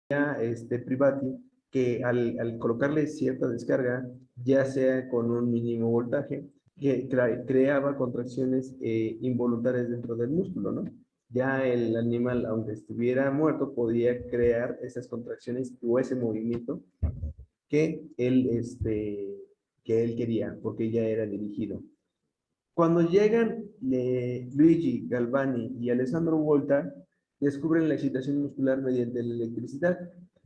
Privati, que al colocarle cierta descarga, ya sea con un mínimo voltaje, que creaba contracciones involuntarias dentro del músculo, ¿no? Ya el animal, aunque estuviera muerto, podía crear esas contracciones o ese movimiento que que él quería, porque ya era dirigido. Cuando llegan Luigi Galvani y Alessandro Volta, descubren la excitación muscular mediante la electricidad.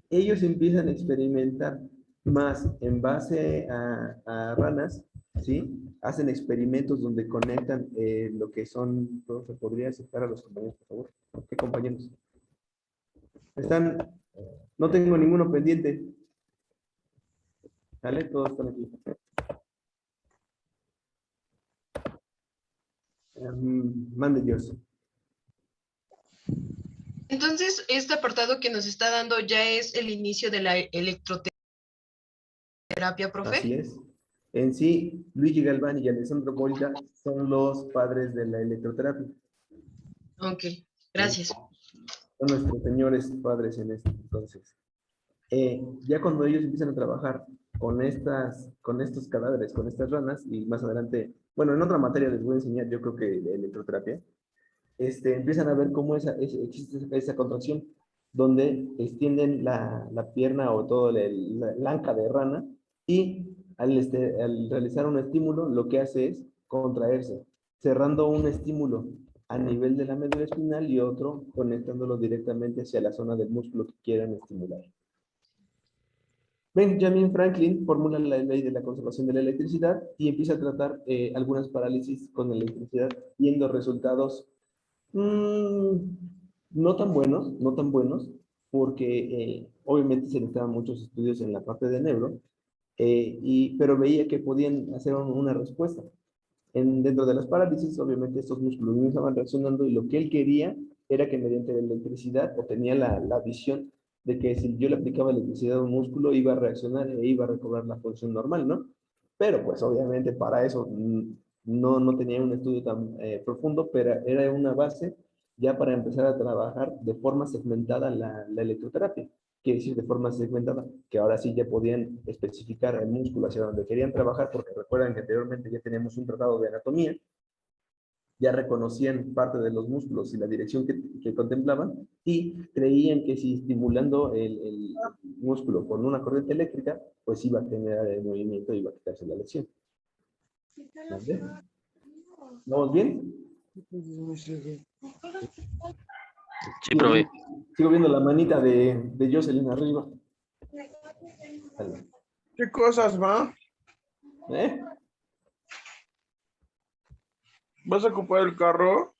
Ellos empiezan a experimentar más en base a ranas, ¿sí? Hacen experimentos donde conectan lo que son, ¿se podría aceptar a los compañeros, por favor? ¿Qué compañeros? Están, no tengo ninguno pendiente. ¿Vale? Todos están aquí. Mande Dios. Entonces, este apartado que nos está dando ya es el inicio de la electroterapia, profe. Así es. En sí, Luigi Galvani y Alessandro Volta son los padres de la electroterapia. Ok, ¿Sí? gracias. Son nuestros señores padres en este entonces. Ya cuando ellos empiezan a trabajar con estos cadáveres, con estas ranas, y más adelante, bueno, en otra materia les voy a enseñar, yo creo que de electroterapia, empiezan a ver cómo existe esa contracción, donde extienden la pierna o todo la anca de rana, y al realizar un estímulo, lo que hace es contraerse, cerrando un estímulo a nivel de la médula espinal y otro conectándolo directamente hacia la zona del músculo que quieran estimular. Benjamin Franklin formula la ley de la conservación de la electricidad y empieza a tratar algunas parálisis con electricidad, viendo resultados no tan buenos, no tan buenos, porque obviamente se necesitaban muchos estudios en la parte de neuro, pero veía que podían hacer una respuesta. Dentro de las parálisis, obviamente estos músculos no estaban reaccionando y lo que él quería era que mediante la electricidad, o tenía la visión de que si yo le aplicaba electricidad a un músculo iba a reaccionar e iba a recobrar la función normal, ¿no? Pero pues obviamente para eso no tenía un estudio tan profundo, pero era una base ya para empezar a trabajar de forma segmentada la electroterapia. Quiere decir de forma segmentada, que ahora sí ya podían especificar el músculo hacia donde querían trabajar, porque recuerdan que anteriormente ya teníamos un tratado de anatomía, ya reconocían parte de los músculos y la dirección que contemplaban, y creían que si estimulando el músculo con una corriente eléctrica, pues iba a generar el movimiento y iba a quitarse la lesión. ¿Vale? ¿Vamos bien? Sí, profe. Sigo viendo la manita de Jocelyn arriba. Vale. ¿Qué cosas, ma? ¿Eh? ¿Vas a ocupar el carro?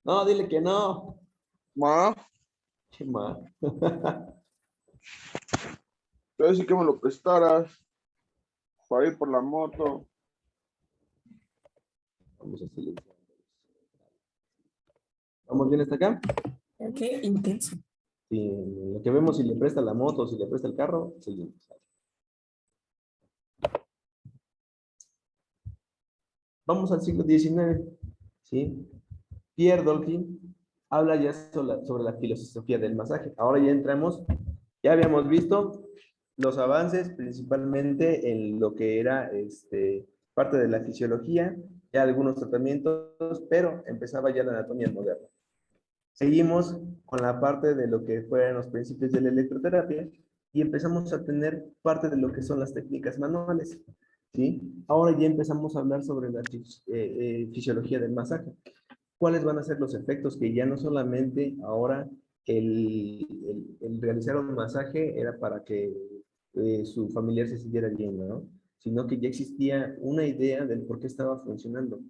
No, dile que no. Ma, Qué mal. te voy a decir que me lo prestaras para ir por la moto. Vamos a silenciar. ¿Vamos bien hasta acá? Qué intenso. Sí, lo que vemos si le presta la moto, si le presta el carro, seguimos. Vamos al siglo XIX, ¿sí? Pierre Dolphin habla ya sobre la filosofía del masaje. Ahora ya entramos, ya habíamos visto los avances principalmente en lo que era parte de la fisiología, ya algunos tratamientos, pero empezaba ya la anatomía moderna. Seguimos con la parte de lo que fueron los principios de la electroterapia y empezamos a tener parte de lo que son las técnicas manuales, ¿sí? Ahora ya empezamos a hablar sobre la fisiología del masaje. ¿Cuáles van a ser los efectos? Que ya no solamente ahora el realizar un masaje era para que su familiar se sintiera bien, ¿no? Sino que ya existía una idea del por qué estaba funcionando.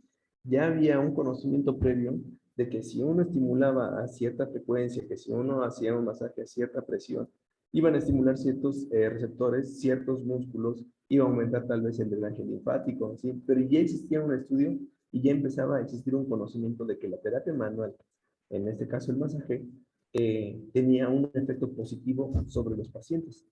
Ya había un conocimiento previo de que si uno estimulaba a cierta frecuencia, que si uno hacía un masaje a cierta presión, iban a estimular ciertos receptores, ciertos músculos, iba a aumentar tal vez el drenaje linfático, ¿sí? Pero ya existía un estudio y ya empezaba a existir un conocimiento de que la terapia manual, en este caso el masaje, tenía un efecto positivo sobre los pacientes.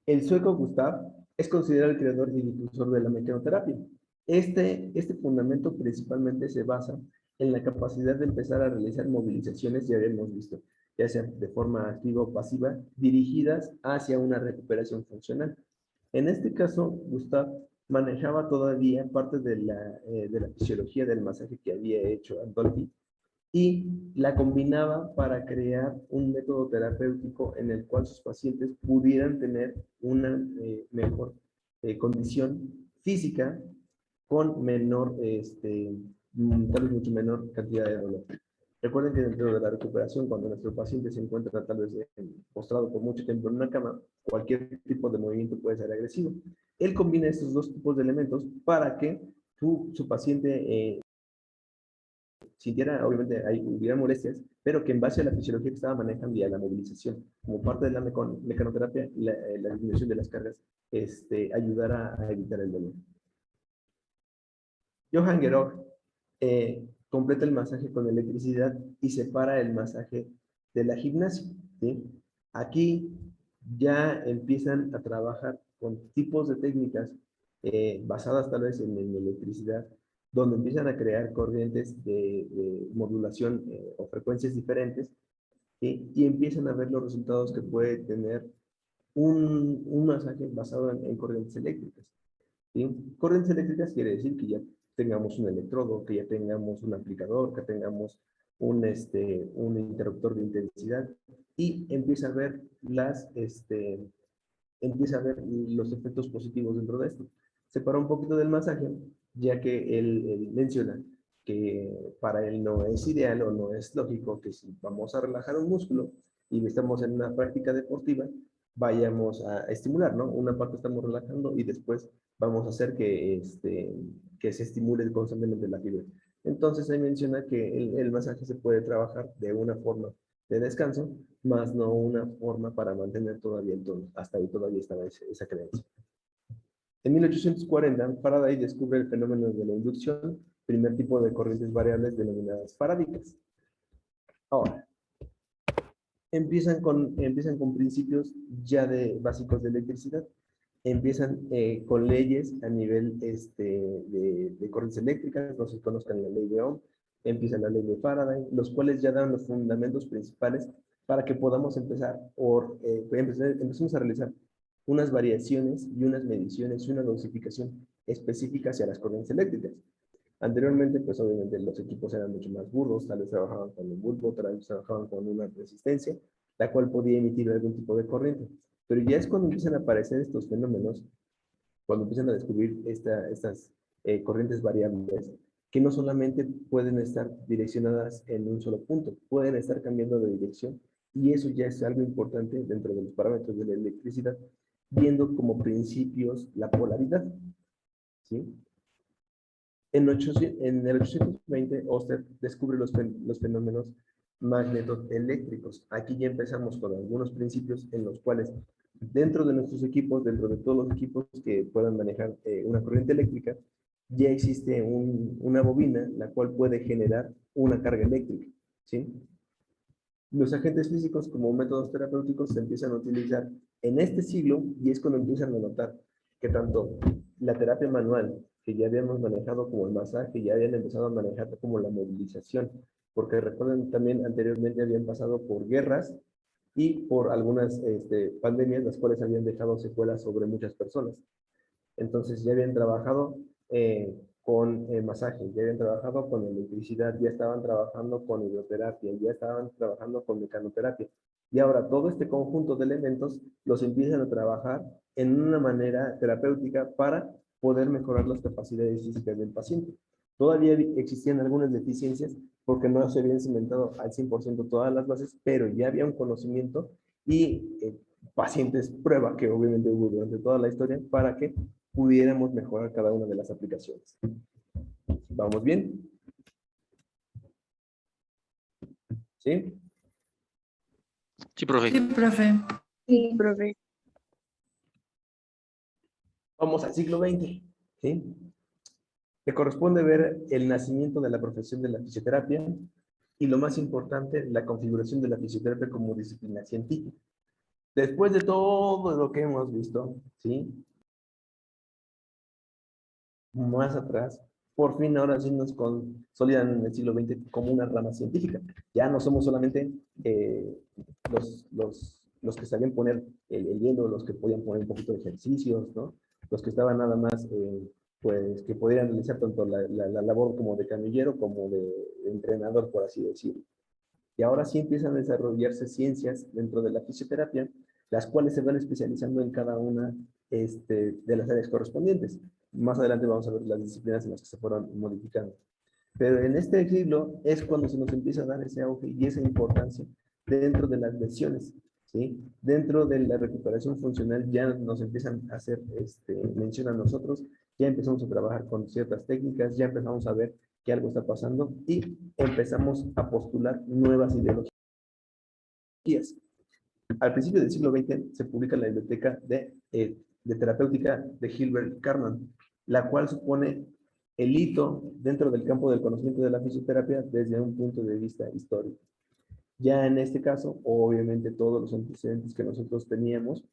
El sueco Gustav es considerado el creador y difusor de la mecanoterapia. Este fundamento principalmente se basa en la capacidad de empezar a realizar movilizaciones, ya habíamos visto, ya sea de forma activa o pasiva, dirigidas hacia una recuperación funcional. En este caso, Gustav manejaba todavía parte de la fisiología del masaje que había hecho Andolfi y la combinaba para crear un método terapéutico en el cual sus pacientes pudieran tener una mejor condición física con menor, tal vez mucho menor cantidad de dolor. Recuerden que dentro de la recuperación, cuando nuestro paciente se encuentra tal vez postrado por mucho tiempo en una cama, cualquier tipo de movimiento puede ser agresivo. Él combina estos dos tipos de elementos para que su paciente sintiera, obviamente, hubiera molestias, pero que en base a la fisiología que estaba manejando y a la movilización, como parte de la mecanoterapia, la disminución de las cargas, ayudara a evitar el dolor. Johann Georg completa el masaje con electricidad y separa el masaje de la gimnasia, ¿sí? Aquí ya empiezan a trabajar con tipos de técnicas basadas tal vez en electricidad, donde empiezan a crear corrientes de modulación o frecuencias diferentes, ¿sí? Y empiezan a ver los resultados que puede tener un masaje basado en corrientes eléctricas. ¿Sí? Corrientes eléctricas quiere decir que ya tengamos un electrodo, que ya tengamos un aplicador, que tengamos un interruptor de intensidad y empieza a ver los efectos positivos dentro de esto. Separa un poquito del masaje, ya que él menciona que para él no es ideal o no es lógico que si vamos a relajar un músculo y estamos en una práctica deportiva, vayamos a estimular, ¿no? Una parte estamos relajando y después vamos a hacer que se estimule constantemente la fibra. Entonces, ahí menciona que el masaje se puede trabajar de una forma de descanso, más no una forma para mantener todavía el tono. Hasta ahí todavía estaba esa creencia. En 1840, Faraday descubre el fenómeno de la inducción, primer tipo de corrientes variables denominadas faradicas. Ahora, empiezan con principios ya básicos de electricidad. Empiezan con leyes a nivel de corrientes eléctricas, no se conozcan la ley de Ohm, empieza la ley de Faraday, los cuales ya dan los fundamentos principales para que podamos empecemos a realizar unas variaciones y unas mediciones y una dosificación específica hacia las corrientes eléctricas. Anteriormente, pues obviamente los equipos eran mucho más burdos, tal vez trabajaban con un bulbo, tal vez trabajaban con una resistencia, la cual podía emitir algún tipo de corriente. Pero ya es cuando empiezan a aparecer estos fenómenos, cuando empiezan a descubrir estas corrientes variables, que no solamente pueden estar direccionadas en un solo punto, pueden estar cambiando de dirección, y eso ya es algo importante dentro de los parámetros de la electricidad, viendo como principios la polaridad, ¿sí? En el 820, Oster descubre los fenómenos magnetoeléctricos. Aquí ya empezamos con algunos principios en los cuales dentro de nuestros equipos, dentro de todos los equipos que puedan manejar una corriente eléctrica, ya existe una bobina la cual puede generar una carga eléctrica, ¿sí? Los agentes físicos como métodos terapéuticos se empiezan a utilizar en este siglo y es cuando empiezan a notar que tanto la terapia manual, que ya habíamos manejado como el masaje, ya habían empezado a manejar como la movilización, porque recuerden también anteriormente habían pasado por guerras y por algunas pandemias, las cuales habían dejado secuelas sobre muchas personas. Entonces ya habían trabajado con masaje, ya habían trabajado con electricidad, ya estaban trabajando con hidroterapia, ya estaban trabajando con mecanoterapia. Y ahora todo este conjunto de elementos los empiezan a trabajar en una manera terapéutica para poder mejorar las capacidades físicas del paciente. Todavía existían algunas deficiencias porque no se habían cimentado al 100% todas las bases, pero ya había un conocimiento y pacientes prueba que obviamente hubo durante toda la historia para que pudiéramos mejorar cada una de las aplicaciones. ¿Vamos bien? ¿Sí? Sí, profe. Sí, profe. Sí, profe. Vamos al siglo XX. ¿Sí? Le corresponde ver el nacimiento de la profesión de la fisioterapia y lo más importante, la configuración de la fisioterapia como disciplina científica. Después de todo lo que hemos visto, ¿sí? Más atrás, por fin ahora sí nos consolidan en el siglo XX como una rama científica. Ya no somos solamente los que sabían poner el hielo, los que podían poner un poquito de ejercicios, ¿no? Los que estaban nada más, pues, que podían realizar tanto la labor como de camillero como de entrenador, por así decirlo. Y ahora sí empiezan a desarrollarse ciencias dentro de la fisioterapia, las cuales se van especializando en cada una de las áreas correspondientes. Más adelante vamos a ver las disciplinas en las que se fueron modificando. Pero en este siglo es cuando se nos empieza a dar ese auge y esa importancia dentro de las lesiones, ¿sí? Dentro de la recuperación funcional ya nos empiezan a hacer mención a nosotros, ya empezamos a trabajar con ciertas técnicas, ya empezamos a ver que algo está pasando y empezamos a postular nuevas ideologías. Al principio del siglo XX se publica la biblioteca de terapéutica de Gilbert Carman, la cual supone el hito dentro del campo del conocimiento de la fisioterapia desde un punto de vista histórico. Ya en este caso, obviamente todos los antecedentes que nosotros teníamos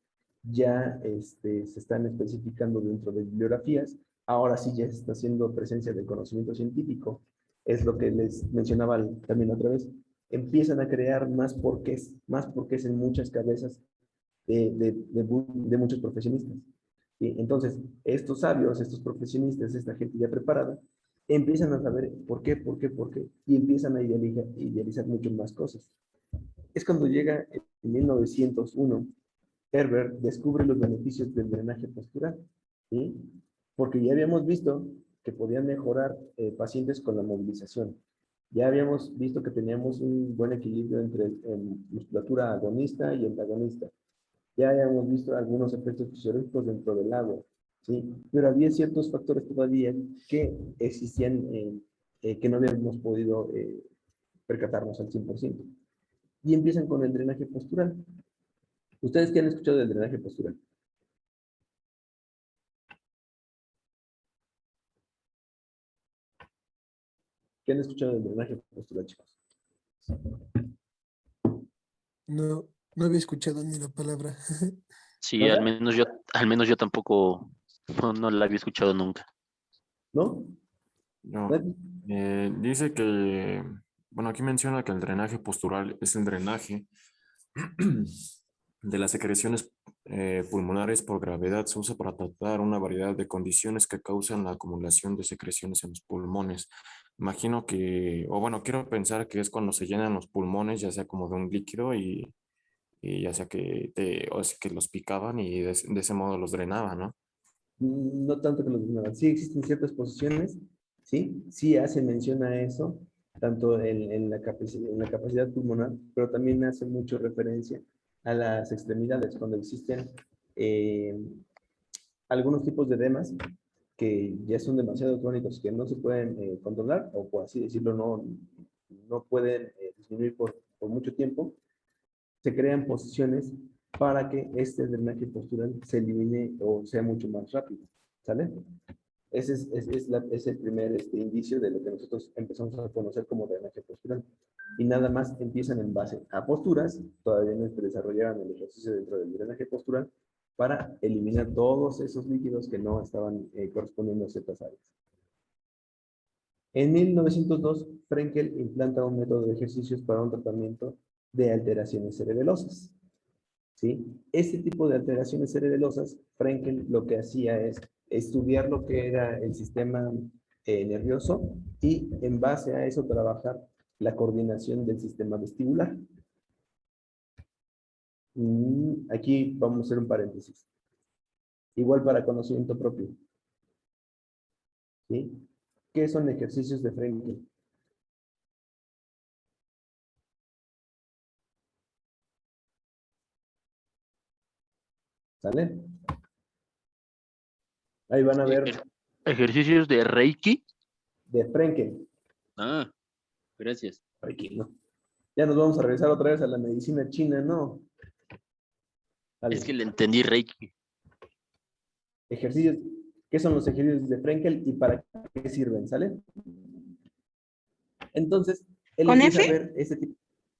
ya se están especificando dentro de bibliografías. Ahora sí ya se está haciendo presencia del conocimiento científico. Es lo que les mencionaba también otra vez. Empiezan a crear más porqués en muchas cabezas de muchos profesionistas. ¿Sí? Entonces, estos sabios, estos profesionistas, esta gente ya preparada, empiezan a saber por qué, y empiezan a idealizar mucho más cosas. Es cuando llega en 1901, Herbert descubre los beneficios del drenaje postural, ¿sí? Porque ya habíamos visto que podían mejorar pacientes con la movilización. Ya habíamos visto que teníamos un buen equilibrio entre musculatura agonista y antagonista. Ya habíamos visto algunos efectos fisiológicos dentro del agua, ¿sí? Pero había ciertos factores todavía que existían, que no habíamos podido percatarnos al 100%. Y empiezan con el drenaje postural. ¿Ustedes qué han escuchado del drenaje postural? ¿Qué han escuchado del drenaje postural, chicos? No, no había escuchado ni la palabra. Sí, ¿Nada? al menos yo tampoco no la había escuchado nunca. ¿No? No, ¿Nadie? dice que, bueno, aquí menciona que el drenaje postural es el drenaje de las secreciones pulmonares por gravedad. Se usa para tratar una variedad de condiciones que causan la acumulación de secreciones en los pulmones. Imagino que, o bueno, quiero pensar que es cuando se llenan los pulmones, ya sea como de un líquido y ya sea o sea, que los picaban y de ese modo los drenaban, ¿no? No tanto que los ignoran. Sí existen ciertas posiciones, ¿sí? Sí hace mención a eso, tanto en la capacidad pulmonar, pero también hace mucho referencia a las extremidades, cuando existen eh, algunos tipos de edemas que ya son demasiado crónicos, que no se pueden controlar, o por así decirlo, no pueden disminuir por mucho tiempo, se crean posiciones para que este drenaje postural se elimine o sea mucho más rápido. ¿Sale? Ese es el primer indicio de lo que nosotros empezamos a conocer como drenaje postural. Y nada más empiezan en base a posturas, todavía no se desarrollaron el ejercicio dentro del drenaje postural, para eliminar todos esos líquidos que no estaban correspondiendo a ciertas áreas. En 1902, Frenkel implanta un método de ejercicios para un tratamiento de alteraciones cerebelosas. ¿Sí? Este tipo de alteraciones cerebelosas, Frenkel lo que hacía es estudiar lo que era el sistema nervioso y en base a eso trabajar la coordinación del sistema vestibular. Aquí vamos a hacer un paréntesis. Igual para conocimiento propio. ¿Sí? ¿Qué son ejercicios de Frenkel? ¿Sale? Ahí van a ver Ejercicios de Reiki. de Frenkel. Ah, gracias. Reiki, ¿no? Ya nos vamos a regresar otra vez a la medicina china, ¿no? Vale. Es que le entendí Reiki. Ejercicios. ¿Qué son los ejercicios de Frenkel y para qué sirven? ¿Sale? Entonces, él ¿Con empieza a F? ver este tipo.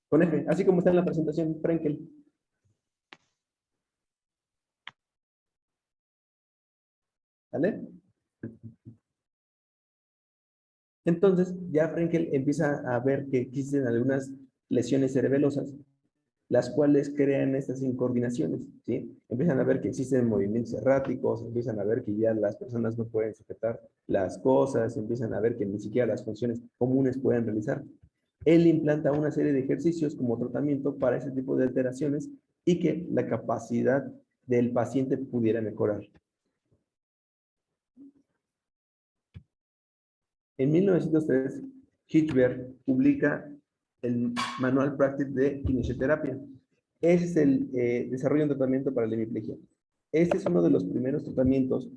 Con F, así como está en la presentación, Frenkel. ¿Sale? Entonces, ya Frenkel empieza a ver que existen algunas lesiones cerebelosas, las cuales crean estas incoordinaciones, ¿sí? Empiezan a ver que existen movimientos erráticos, empiezan a ver que ya las personas no pueden sujetar las cosas, empiezan a ver que ni siquiera las funciones comunes pueden realizar. Él implanta una serie de ejercicios como tratamiento para ese tipo de alteraciones y que la capacidad del paciente pudiera mejorar. En 1903, Hirschberg publica el Manual Practice de Kinesioterapia. Ese es el desarrollo de un tratamiento para la hemiplegia. Este es uno de los primeros tratamientos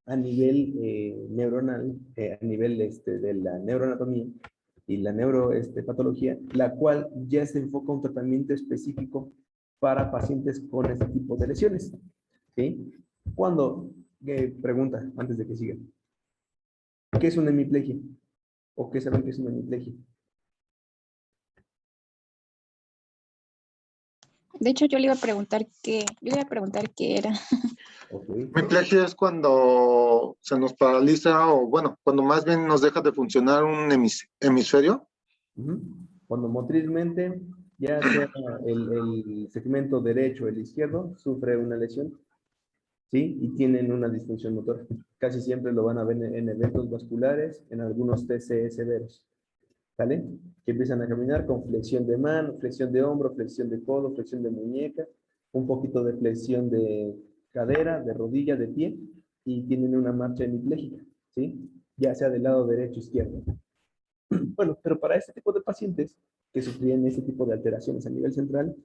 a nivel neuronal, a nivel de la neuroanatomía y la neuropatología, la cual ya se enfoca un tratamiento específico para pacientes con este tipo de lesiones. ¿Sí? Cuando, pregunta, antes de que siga, ¿qué es una hemiplegia? ¿O qué saben que es una hemiplegia? De hecho, yo le iba a preguntar qué era. Ok. Hemiplegia es cuando se nos paraliza o, bueno, cuando más bien nos deja de funcionar un hemisferio. Ujú. Cuando motrizmente, ya sea el segmento derecho o el izquierdo, sufre una lesión, ¿sí? Y tienen una disfunción motora. Casi siempre lo van a ver en eventos vasculares, en algunos TCE severos, ¿vale? Que empiezan a caminar con flexión de mano, flexión de hombro, flexión de codo, flexión de muñeca, un poquito de flexión de cadera, de rodilla, de pie, y tienen una marcha hemipléjica, ¿sí? Ya sea del lado derecho o izquierdo. Bueno, pero para este tipo de pacientes que sufrían este tipo de alteraciones a nivel central,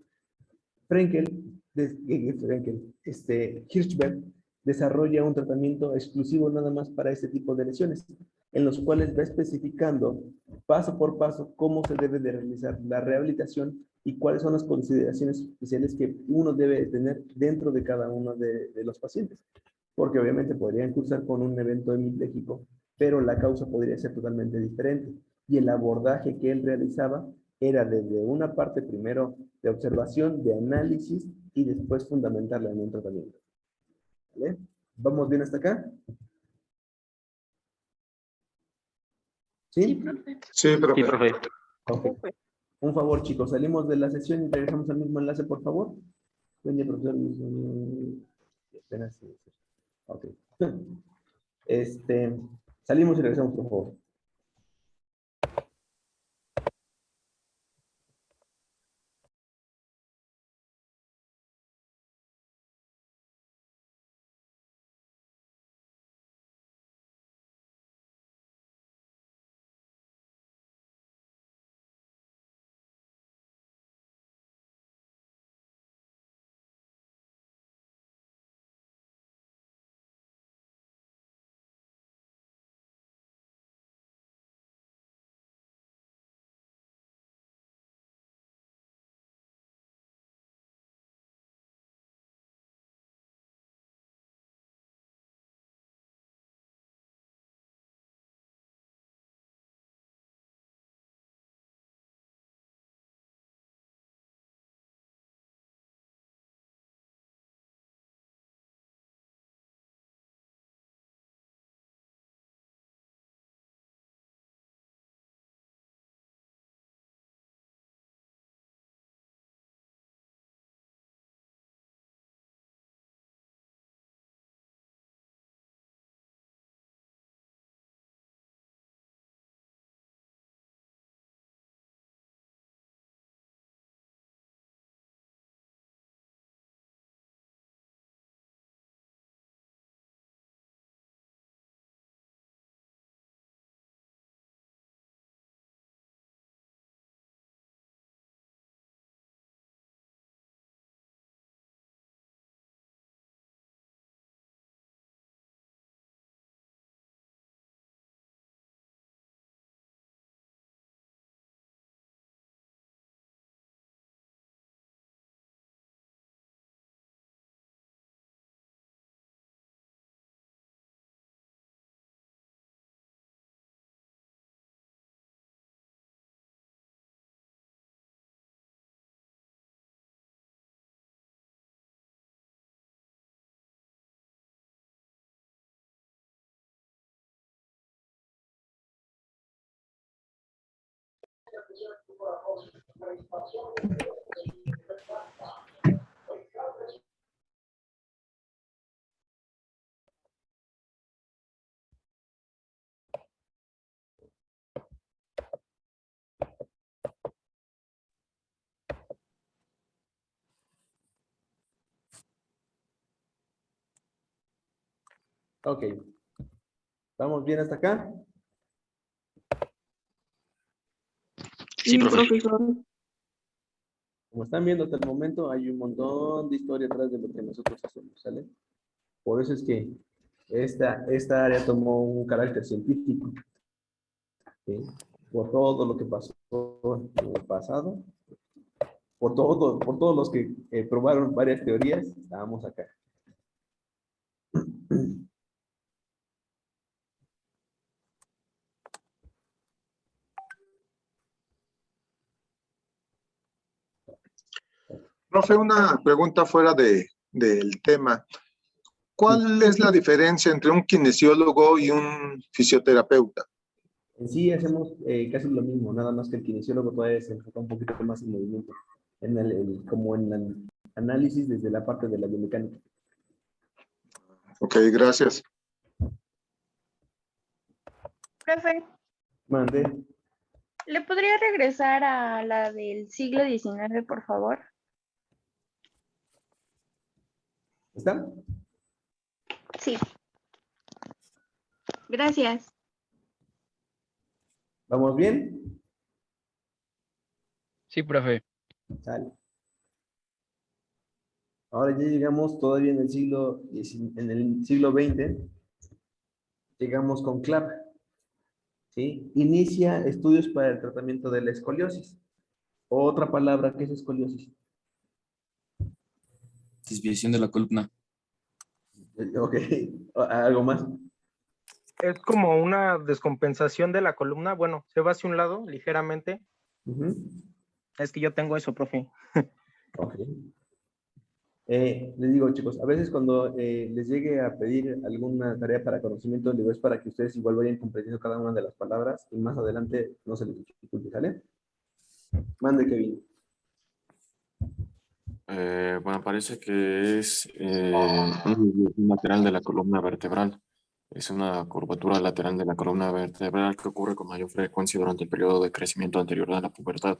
Hirschberg desarrolla un tratamiento exclusivo nada más para este tipo de lesiones, en los cuales va especificando paso por paso cómo se debe de realizar la rehabilitación y cuáles son las consideraciones especiales que uno debe tener dentro de cada uno de los pacientes. Porque obviamente podrían cursar con un evento hemipléjico, pero la causa podría ser totalmente diferente. Y el abordaje que él realizaba era desde una parte primero de observación, de análisis y después fundamentarla en un tratamiento. ¿Vale? ¿Vamos bien hasta acá? Sí, ¿Sí? profe. Sí, Sí, profe. profe. Ok. Un favor, chicos, salimos de la sesión y regresamos al mismo enlace, por favor. Buen profesor. Apenas, sí, sí. Ok. Salimos y regresamos, por favor. Ok. ¿Estamos bien hasta acá? Sí, profe. Como están viendo hasta el momento, hay un montón de historia atrás de lo que nosotros hacemos, ¿sale? Por eso es que esta área tomó un carácter científico, ¿sí? Por todo lo que pasó en el pasado, por todos los que probaron varias teorías, estábamos acá. Profe, una pregunta fuera del tema. ¿Cuál es la diferencia entre un kinesiólogo y un fisioterapeuta? En sí hacemos casi lo mismo, nada más que el kinesiólogo todavía se enfoca un poquito más en movimiento, como en el análisis desde la parte de la biomecánica. Ok, gracias. Profe, Mande. ¿le podría regresar a la del siglo XIX, por favor? ¿Está? Sí. Gracias. ¿Vamos bien? Sí, profe. Sale. Ahora ya llegamos todavía en el siglo XX, llegamos con CLAP, ¿sí? Inicia estudios para el tratamiento de la escoliosis. Otra palabra, ¿qué es escoliosis? Desviación de la columna. Ok, ¿algo más? Es como una descompensación de la columna. Bueno, se va hacia un lado ligeramente. Ujú. Es que yo tengo eso, profe. Ok. Les digo, chicos, a veces cuando les llegue a pedir alguna tarea para conocimiento, digo, es para que ustedes igual vayan comprendiendo cada una de las palabras y más adelante no se les dificulte, ¿sale? Mande, Kevin. Bueno, parece que es un lateral de la columna vertebral. Es una curvatura lateral de la columna vertebral que ocurre con mayor frecuencia durante el periodo de crecimiento anterior a la pubertad.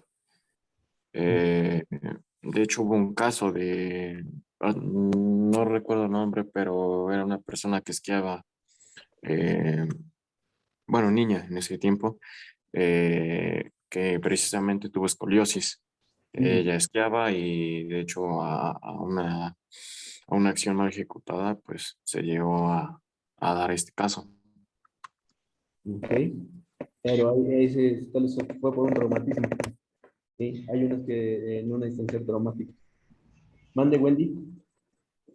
De hecho, hubo un caso no recuerdo el nombre, pero era una persona que esquiaba, bueno, niña en ese tiempo, que precisamente tuvo escoliosis. Ella esquiaba y de hecho a una acción mal ejecutada, pues se llegó a dar este caso. Ok. Pero ese tal vez fue por un traumatismo. Sí, hay unos que no necesitan ser traumáticos. Mande, Wendy.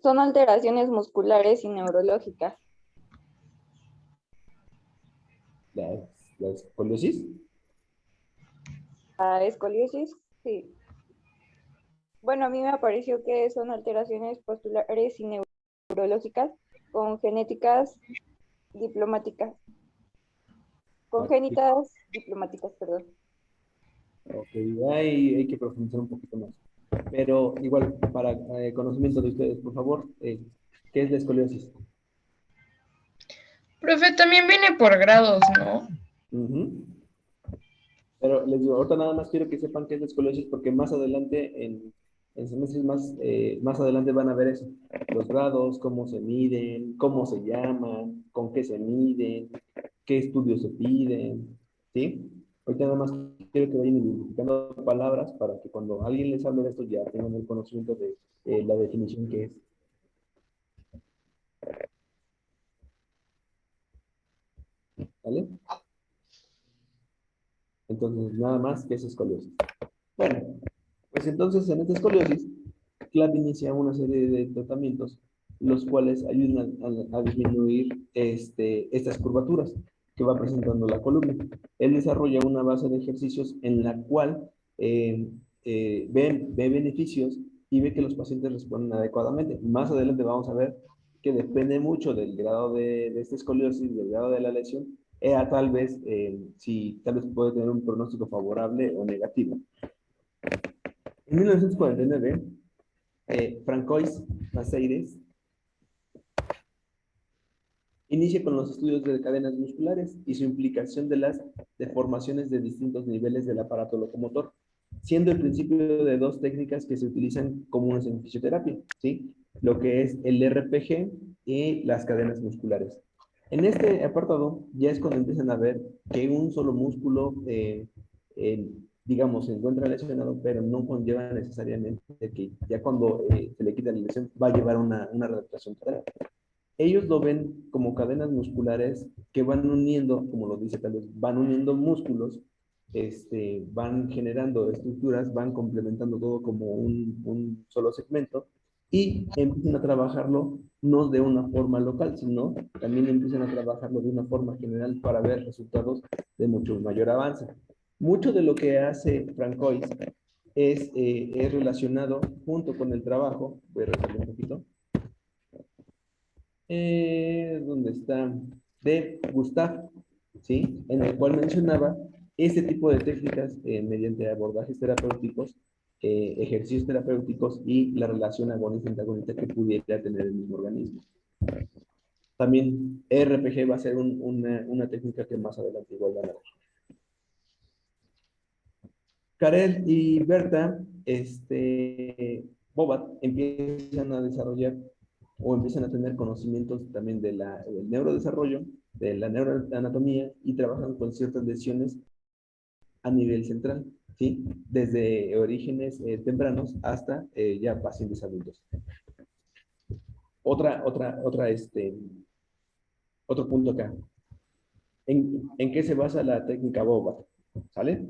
Son alteraciones musculares y neurológicas. ¿La escoliosis? La escoliosis, sí. Bueno, a mí me pareció que son alteraciones postulares y neurológicas congénitas diplomáticas. Congénitas diplomáticas, perdón. Ok, hay que profundizar un poquito más. Pero igual, para conocimiento de ustedes, por favor, ¿qué es la escoliosis? Profe, también viene por grados, ¿no? Ujú. Pero les digo, ahorita nada más quiero que sepan qué es la escoliosis porque más adelante, en semestres más adelante van a ver eso. Los grados, cómo se miden, cómo se llaman, con qué se miden, qué estudios se piden, ¿sí? Ahorita nada más quiero que vayan identificando palabras para que cuando alguien les hable de esto ya tengan el conocimiento de la definición que es. ¿Vale? Entonces, nada más que es escoliosis. Bueno, pues entonces en esta escoliosis, CLAP inicia una serie de tratamientos, los cuales ayudan a disminuir estas curvaturas que va presentando la columna. Él desarrolla una base de ejercicios en la cual ve beneficios y ve que los pacientes responden adecuadamente. Más adelante vamos a ver que depende mucho del grado de esta escoliosis, del grado de la lesión, era tal vez, si tal vez puede tener un pronóstico favorable o negativo. En 1949, Francois Maceires inicia con los estudios de cadenas musculares y su implicación de las deformaciones de distintos niveles del aparato locomotor, siendo el principio de dos técnicas que se utilizan comunes en fisioterapia, ¿sí? Lo que es el RPG y las cadenas musculares. En este apartado ya es cuando empiezan a ver que un solo músculo, digamos, se encuentra lesionado, pero no conlleva necesariamente que ya cuando se le quita la lesión va a llevar una readaptación total. Ellos lo ven como cadenas musculares que van uniendo, como lo dice tal vez, van uniendo músculos, van generando estructuras, van complementando todo como un solo segmento y empiezan a trabajarlo no de una forma local, sino también empiezan a trabajarlo de una forma general para ver resultados de mucho mayor avance. Mucho de lo que hace Francois es relacionado junto con el trabajo, voy a resaltar un poquito, ¿dónde está? De Gustav, ¿sí? En el cual mencionaba este tipo de técnicas mediante abordajes terapéuticos, ejercicios terapéuticos y la relación agonista-antagonista que pudiera tener el mismo organismo. También RPG va a ser una técnica que más adelante igual van a ver. Karel y Berta, Bobat, empiezan a desarrollar o empiezan a tener conocimientos también del neurodesarrollo, de la neuroanatomía y trabajan con ciertas lesiones a nivel central, ¿sí? Desde orígenes tempranos hasta ya pacientes adultos. Otro punto acá. ¿En qué se basa la técnica Bobat? ¿Sale?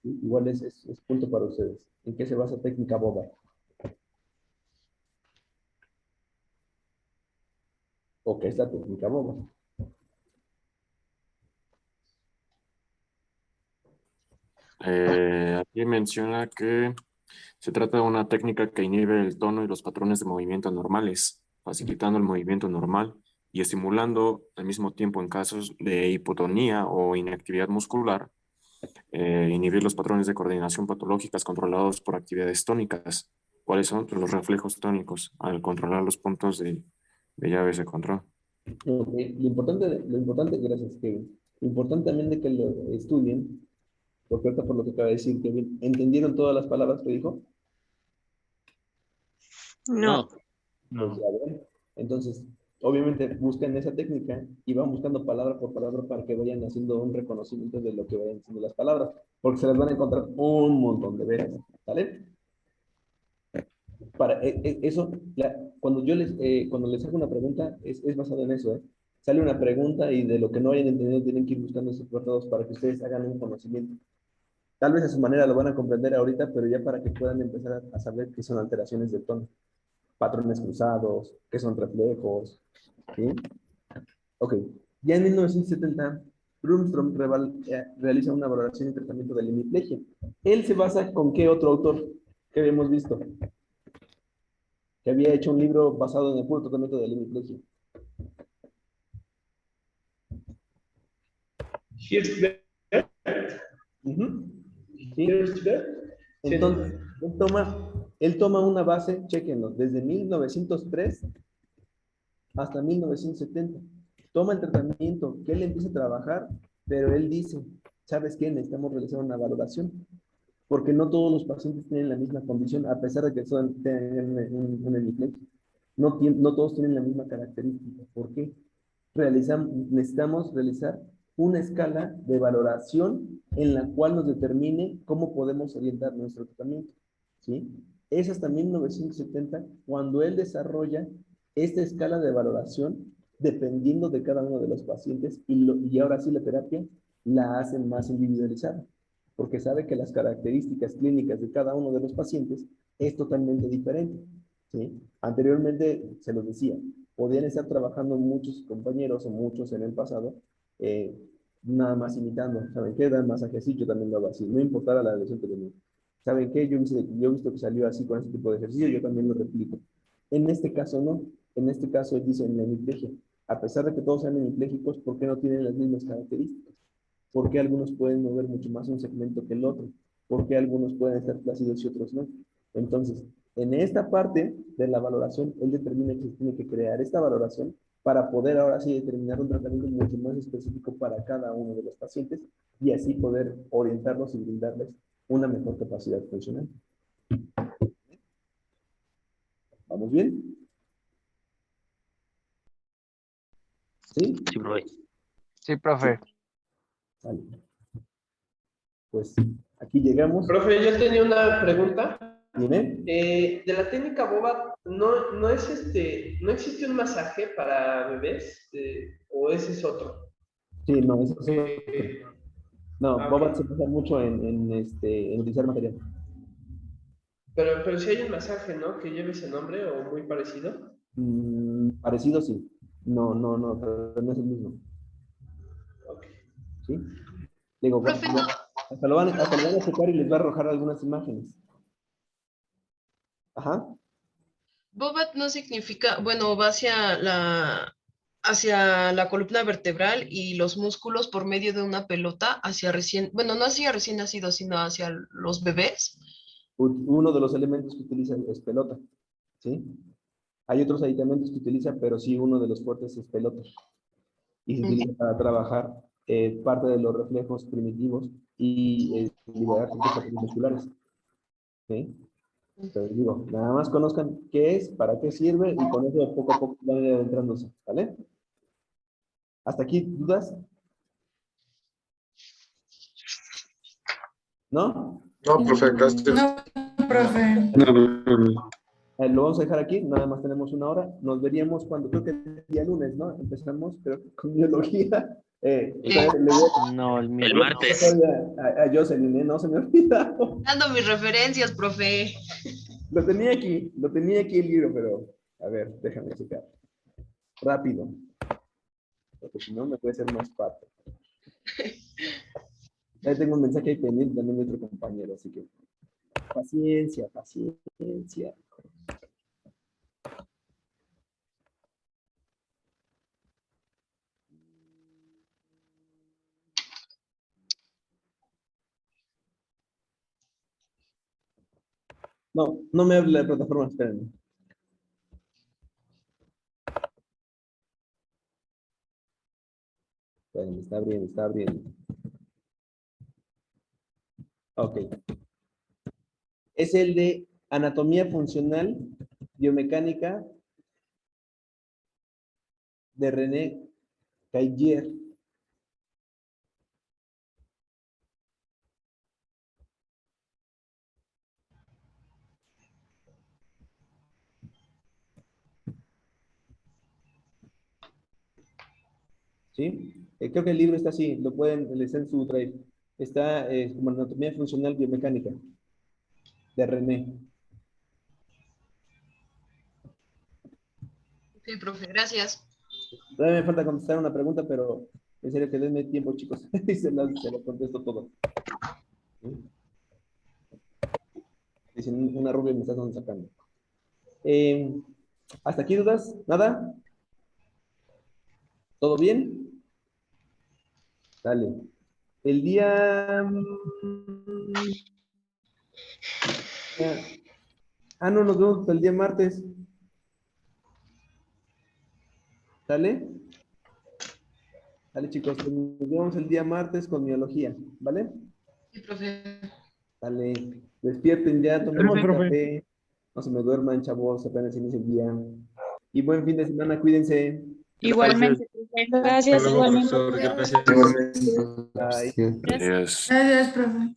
Igual es punto para ustedes. ¿En qué se basa técnica Bobat? ¿O qué es la técnica Bobat? Aquí menciona que se trata de una técnica que inhibe el tono y los patrones de movimiento normales, facilitando el movimiento normal y estimulando al mismo tiempo en casos de hipotonía o inactividad muscular, inhibir los patrones de coordinación patológicas controlados por actividades tónicas. ¿Cuáles son? Pues los reflejos tónicos, al controlar los puntos de llaves de control. Okay. Lo importante, gracias, Kevin. Lo importante también de que lo estudien, porque ahorita por lo que acaba de decir, Kevin, ¿entendieron todas las palabras que dijo? No. Pues ya ven. Entonces, obviamente buscan esa técnica y van buscando palabra por palabra para que vayan haciendo un reconocimiento de lo que vayan diciendo las palabras, porque se las van a encontrar un montón de veces, ¿sale? Para eso, cuando les hago una pregunta, es basado en eso, ¿eh? Sale una pregunta y de lo que no hayan entendido tienen que ir buscando esos apartados para que ustedes hagan un conocimiento. Tal vez a su manera lo van a comprender ahorita, pero ya para que puedan empezar a saber qué son alteraciones de tono, patrones cruzados, qué son reflejos, ¿sí? Ok, ya en 1970, Brunstrom realiza una valoración y tratamiento de la hemiplegia. Él se basa con qué otro autor que habíamos visto, que había hecho un libro basado en el puro tratamiento de la hemiplegia. Uh-huh. ¿Sí? Entonces, él toma una base, chequenlo, desde 1903 hasta 1970. Toma el tratamiento que él empieza a trabajar, pero él dice, ¿sabes qué? Necesitamos realizar una valoración, porque no todos los pacientes tienen la misma condición, a pesar de que tienen una hemiplegia. No todos tienen la misma característica. ¿Por qué? Necesitamos realizar una escala de valoración en la cual nos determine cómo podemos orientar nuestro tratamiento, ¿sí? Es hasta 1970 cuando él desarrolla esta escala de valoración dependiendo de cada uno de los pacientes y ahora sí la terapia la hace más individualizada, porque sabe que las características clínicas de cada uno de los pacientes es totalmente diferente, ¿sí? Anteriormente se los decía, podían estar trabajando muchos compañeros o muchos en el pasado, nada más imitando, ¿saben qué? Dan masajes, yo también lo hago así, no importara la lesión que tenía. ¿Saben qué? Yo he visto que salió así con este tipo de ejercicio, yo también lo replico. En este caso no. En este caso dicen hemiplegia. A pesar de que todos sean hemipléjicos, ¿por qué no tienen las mismas características? ¿Por qué algunos pueden mover mucho más un segmento que el otro? ¿Por qué algunos pueden estar plácidos y otros no? Entonces, en esta parte de la valoración, él determina que se tiene que crear esta valoración para poder ahora sí determinar un tratamiento mucho más específico para cada uno de los pacientes y así poder orientarlos y brindarles una mejor capacidad funcional. ¿Vamos bien? ¿Sí? Sí, profe. Sí, profe. Vale. Pues aquí llegamos. Profe, yo tenía una pregunta. Dime. De la técnica Bobat, ¿no existe un masaje para bebés? ¿O ese es otro? Sí, no, eso es otro. No, Ah, Bobat ok. se basa mucho en utilizar material. Pero si hay un masaje, ¿no? Que lleve ese nombre o muy parecido. Parecido, sí. No, pero no es el mismo. Ok. ¿Sí? Digo, bueno, Profe, no, hasta lo van a checar y les va a arrojar algunas imágenes. Ajá. Bobat no significa, bueno, va hacia la columna vertebral y los músculos por medio de una pelota hacia no hacia recién nacidos, sino hacia los bebés. Uno de los elementos que utiliza es pelota. ¿Sí? Hay otros aditamentos que utiliza, pero sí uno de los fuertes es pelota. Y se utiliza para trabajar parte de los reflejos primitivos y liberar ciertos patrones musculares. ¿Sí? Entonces digo, nada más conozcan qué es, para qué sirve y con eso poco a poco van a ir adentrándose, ¿vale? ¿Hasta aquí dudas? ¿No? No, profe, gracias. No, profe. Lo vamos a dejar aquí, nada más tenemos una hora. Nos veríamos cuando creo que el día lunes, ¿no? Empezamos, creo que con biología. No, el Le voy a martes. pasar a Jocelyn, ¿eh? No se me olvida. Dando mis referencias, profe. Lo tenía aquí el libro, pero a ver, déjame checar. Rápido. Porque si no me puede ser más parte. Ya tengo un mensaje ahí pendiente también de otro compañero, así que paciencia. No me hable de la plataforma, espérenme. Espérenme, está abriendo. Ok. Es el de anatomía funcional, biomecánica, de René Caillier. ¿Sí? Creo que el libro está así, lo pueden leer en su drive. Está como anatomía funcional biomecánica, de René. Sí, profe, gracias. Todavía me falta contestar una pregunta, pero en serio que denme tiempo, chicos. Y se lo contesto todo. ¿Sí? Dicen, una rubia me está sacando. ¿Hasta aquí dudas? ¿Nada? ¿Todo bien? Dale. El día... no, nos vemos el día martes. ¿Sale? Dale, chicos, nos vemos el día martes con biología, ¿vale? Sí, profe. Dale, despierten ya, tomen un café. No se me duerman, chavos, apenas inicia el día. Y buen fin de semana, cuídense. Igualmente. Gracias, igualmente. Gracias. Bye. Adiós. Gracias, profe.